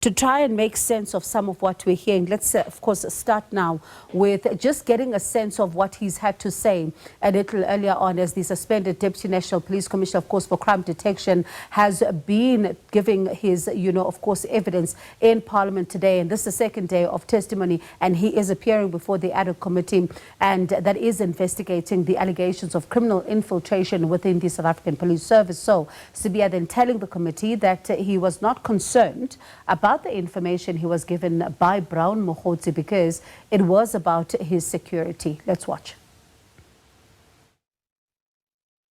to try and make sense of some of what we're hearing. Let's, of course, start now with just getting a sense of what he's had to say a little earlier on, as the suspended Deputy National Police Commissioner, of course, for crime detection, has been giving his, of course, evidence in Parliament today. And this is the second day of testimony, and he is appearing before the Hoc Committee, and that is investigating the allegations of criminal infiltration within the South African Police Service. So, Sibia then telling the committee that he was not concerned about the information he was given by Brown Mogotsi because it was about his security. Let's watch.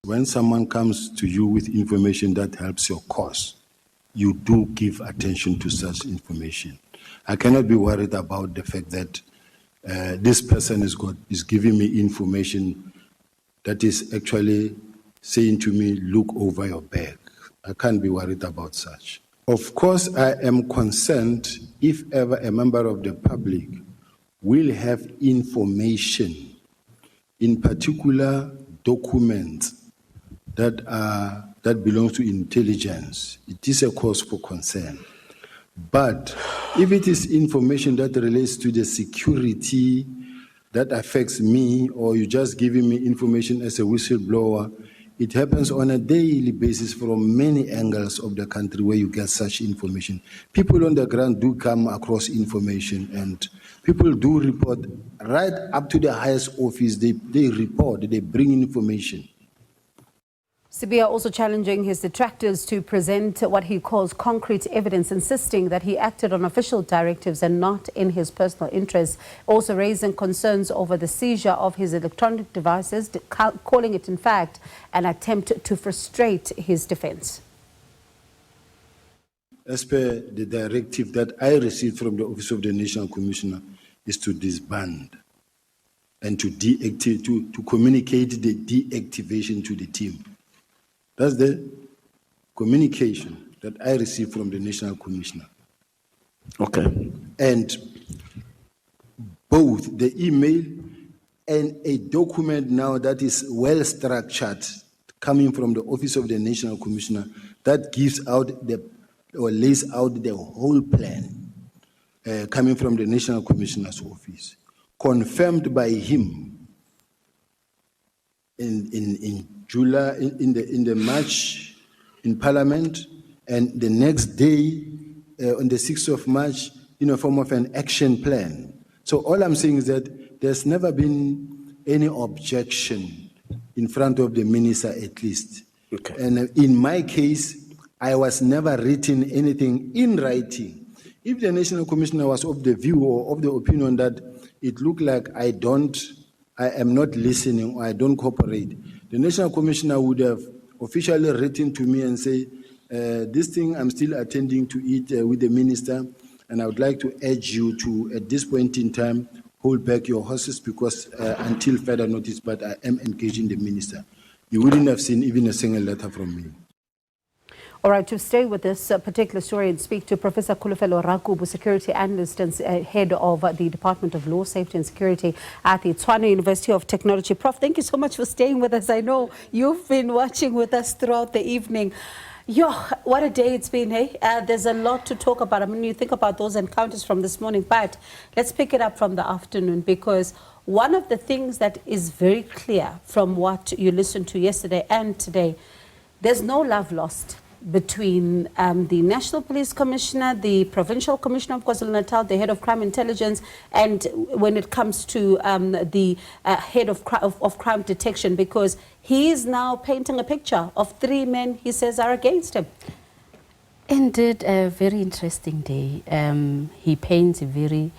When someone comes to you with information that helps your cause, you do give attention to such information. I cannot be worried about the fact that this person is giving me information that is actually saying to me, look over your back. I can't be worried about such. Of course, I am concerned if ever a member of the public will have information, in particular documents that belong to intelligence. It is a cause for concern. But if it is information that relates to the security that affects me, or you're just giving me information as a whistleblower, it happens on a daily basis from many angles of the country where you get such information. People on the ground do come across information, and people do report right up to the highest office. They report, they bring information. Sibia also challenging his detractors to present what he calls concrete evidence, insisting that he acted on official directives and not in his personal interests. Also raising concerns over the seizure of his electronic devices, calling it, in fact, an attempt to frustrate his defense. As per the directive that I received from the Office of the National Commissioner, is to disband and to communicate the deactivation to the team. That's the communication that I received from the National Commissioner. Okay. And both the email and a document now that is well structured coming from the Office of the National Commissioner that gives out or lays out the whole plan coming from the National Commissioner's office, confirmed by him in July, in the March in Parliament, and the next day, on the 6th of March, in a form of an action plan. So all I'm saying is that there's never been any objection in front of the minister, at least. Okay. And in my case, I was never written anything in writing. If the National Commissioner was of the view or of the opinion that it looked like I am not listening or I don't cooperate, the National Commissioner would have officially written to me and say, this thing, I'm still attending to it with the minister, and I would like to urge you to, at this point in time, hold back your horses because until further notice, but I am engaging the minister. You wouldn't have seen even a single letter from me. All right, to stay with this particular story and speak to Professor Kholofelo Rakubu, security analyst and head of the Department of Law, Safety and Security at the Tshwane University of Technology. Prof, thank you so much for staying with us. I know you've been watching with us throughout the evening. Yo, what a day it's been, hey? There's a lot to talk about. I mean, you think about those encounters from this morning, but let's pick it up from the afternoon, because one of the things that is very clear from what you listened to yesterday and today, there's no love lost between the National Police Commissioner, the Provincial Commissioner of KwaZulu-Natal, the head of crime intelligence, and when it comes to the head of crime detection, because he is now painting a picture of 3 men he says are against him. Indeed, a very interesting day. He paints a very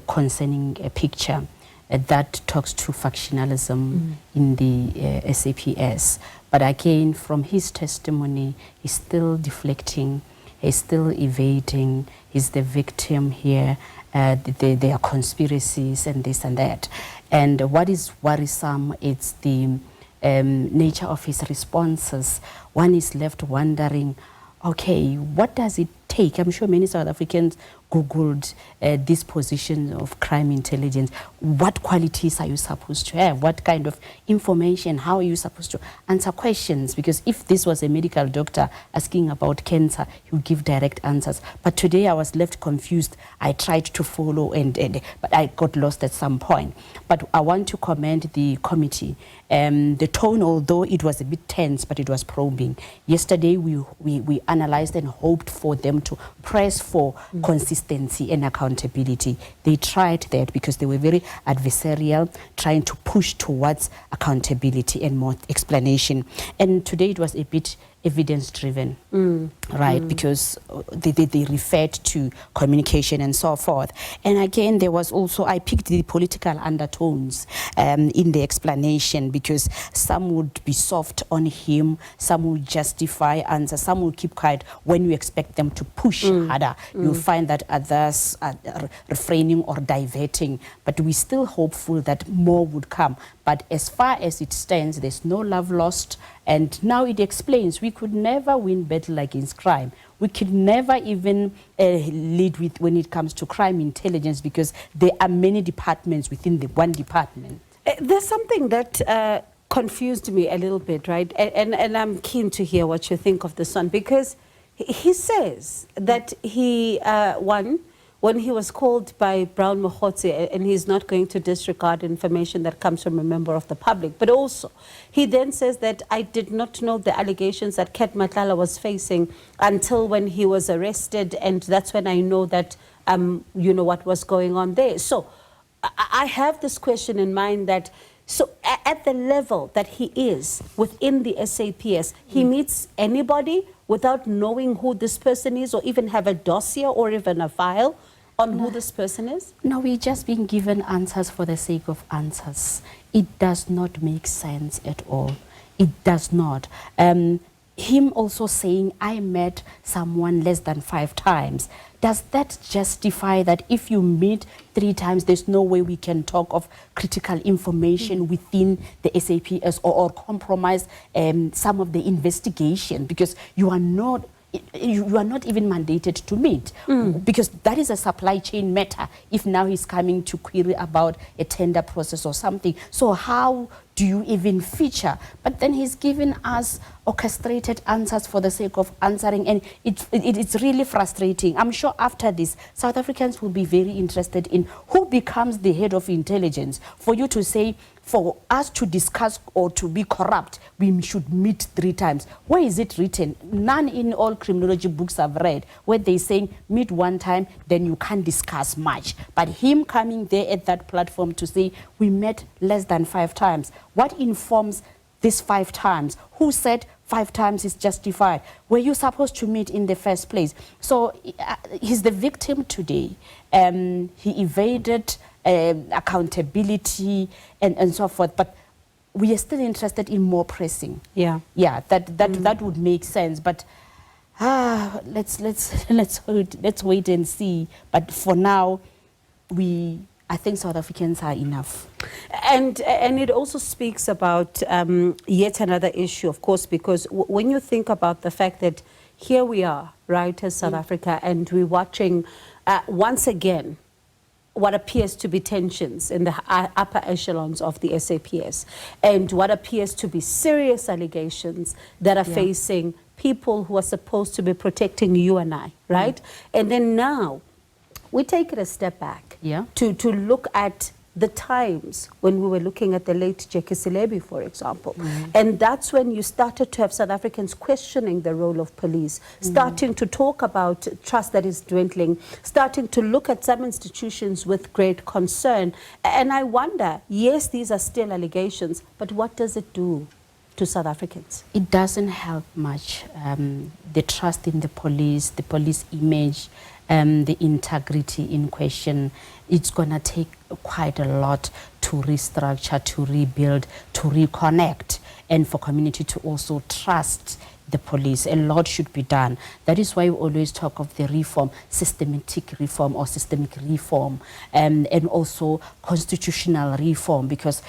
concerning picture that talks to factionalism in the SAPS. But again, from his testimony, he's still deflecting, he's still evading, he's the victim here, there are conspiracies and this and that. And what is worrisome, it's the nature of his responses. One is left wondering, okay, what does it take take? I'm sure many South Africans Googled this position of crime intelligence. What qualities are you supposed to have? What kind of information? How are you supposed to answer questions? Because if this was a medical doctor asking about cancer, he would give direct answers. But today I was left confused. I tried to follow, but I got lost at some point. But I want to commend the committee. The tone, although it was a bit tense, but it was probing. Yesterday we analyzed and hoped for them to press for consistency and accountability. They tried that because they were very adversarial, trying to push towards accountability and more explanation. And today it was a bit evidence-driven, right? Because they referred to communication and so forth. And again, there was also, I picked the political undertones in the explanation, because some would be soft on him, some would justify answers, some would keep quiet when you expect them to push harder. You'll find that others are refraining or diverting, but we're still hopeful that more would come. But as far as it stands, there's no love lost. And now it explains we could never win battle against crime. We could never even lead with when it comes to crime intelligence, because there are many departments within the one department. There's something that confused me a little bit, right? And I'm keen to hear what you think of this one, because he says that he, when he was called by Brown Mohotse, and he's not going to disregard information that comes from a member of the public, but also he then says that I did not know the allegations that Ket Matlala was facing until when he was arrested, and that's when I know that, you know, what was going on there. So I have this question in mind that, so at the level that he is within the SAPS, he meets anybody without knowing who this person is, or even have a dossier or even a file on who this person is? No, we're just being given answers for the sake of answers. It does not make sense at all. It does not. Him also saying, I met someone less than 5 times. Does that justify that if you meet 3 times, there's no way we can talk of critical information within the SAPS, or compromise some of the investigation, because you are not even mandated to meet, because that is a supply chain matter if now he's coming to query about a tender process or something. So how do you even feature? But then he's giving us orchestrated answers for the sake of answering, and it's really frustrating. I'm sure after this, South Africans will be very interested in who becomes the head of intelligence. For you to say, for us to discuss or to be corrupt, we should meet 3 times. Where is it written? None in all criminology books I've read where they're saying meet 1 time, then you can't discuss much. But him coming there at that platform to say we met less than 5 times. What informs this 5 times? Who said 5 times is justified? Were you supposed to meet in the first place? So he's the victim today. He evaded accountability and so forth, but we are still interested in more pressing. Yeah, that would make sense. But let's wait and see. But for now, I think South Africans are enough. And it also speaks about yet another issue, of course, because when you think about the fact that here we are, right, as South Africa, and we're watching once again what appears to be tensions in the upper echelons of the SAPS, and what appears to be serious allegations that are facing people who are supposed to be protecting you and I, right? And then now we take it a step back to look at the times when we were looking at the late Jackie Silebi, for example. And that's when you started to have South Africans questioning the role of police, starting to talk about trust that is dwindling, starting to look at some institutions with great concern. And I wonder, yes, these are still allegations, but what does it do to South Africans? It doesn't help much. The trust in the police image, the integrity in question, it's going to take quite a lot to restructure, to rebuild, to reconnect, and for community to also trust the police. A lot should be done. That is why we always talk of the reform, systematic reform, and also constitutional reform, because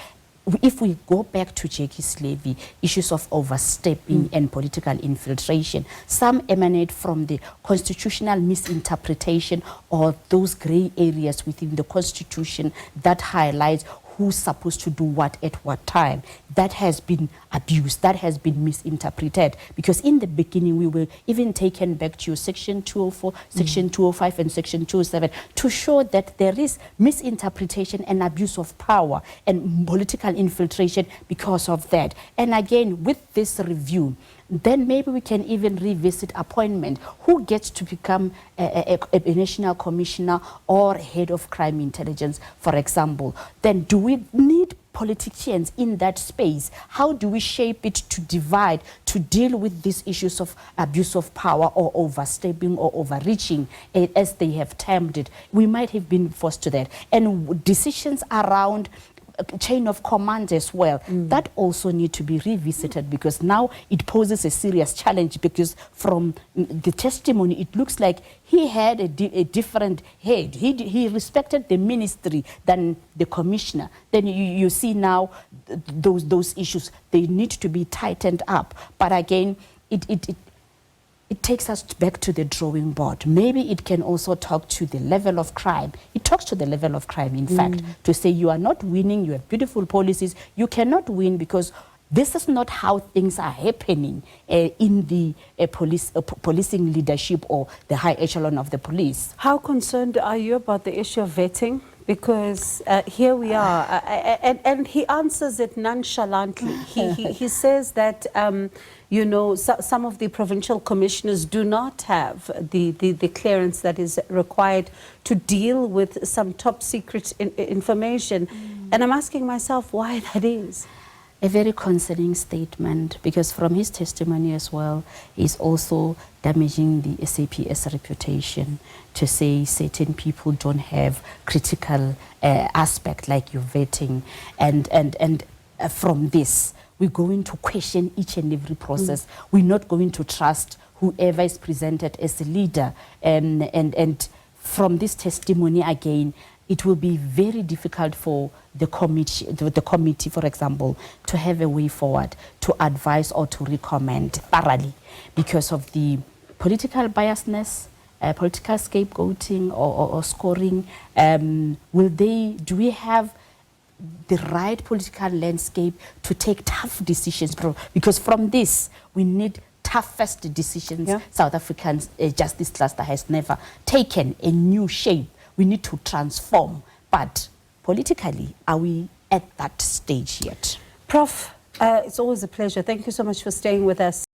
if we go back to Jackie's levy, issues of overstepping and political infiltration, some emanate from the constitutional misinterpretation or those grey areas within the constitution that highlights who's supposed to do what at what time. That has been abused, that has been misinterpreted, because in the beginning we were even taken back to section 204, section 205 and section 207 to show that there is misinterpretation and abuse of power and political infiltration because of that. And again, with this review, then maybe we can even revisit appointment. Who gets to become a national commissioner or head of crime intelligence, for example? Then do we need politicians in that space? How do we shape it to divide, to deal with these issues of abuse of power or overstepping or overreaching, as they have termed it? We might have been forced to that. And decisions around chain of command as well, that also need to be revisited, because now it poses a serious challenge, because from the testimony it looks like he had a different head. He respected the ministry than the commissioner. Then you see now those issues, they need to be tightened up. But again, it takes us back to the drawing board. Maybe it can also talk to the level of crime. It talks to the level of crime, in fact, to say you are not winning, you have beautiful policies, you cannot win because this is not how things are happening in the policing leadership or the high echelon of the police. How concerned are you about the issue of vetting? Because here we are, and he answers it nonchalantly. He says that, you know, some of the provincial commissioners do not have the clearance that is required to deal with some top secret information. And I'm asking myself why that is. A very concerning statement, because from his testimony as well, he's also damaging the SAPS reputation to say certain people don't have critical aspect like your vetting, and from this we're going to question each and every process. We're not going to trust whoever is presented as a leader, and from this testimony again, it will be very difficult for the committee, for example, to have a way forward to advise or to recommend thoroughly, because of the political biasness, political scapegoating or scoring. Do we have the right political landscape to take tough decisions? Because from this, we need toughest decisions. South African justice cluster has never taken a new shape. We need to transform, but politically, are we at that stage yet? Prof, it's always a pleasure. Thank you so much for staying with us.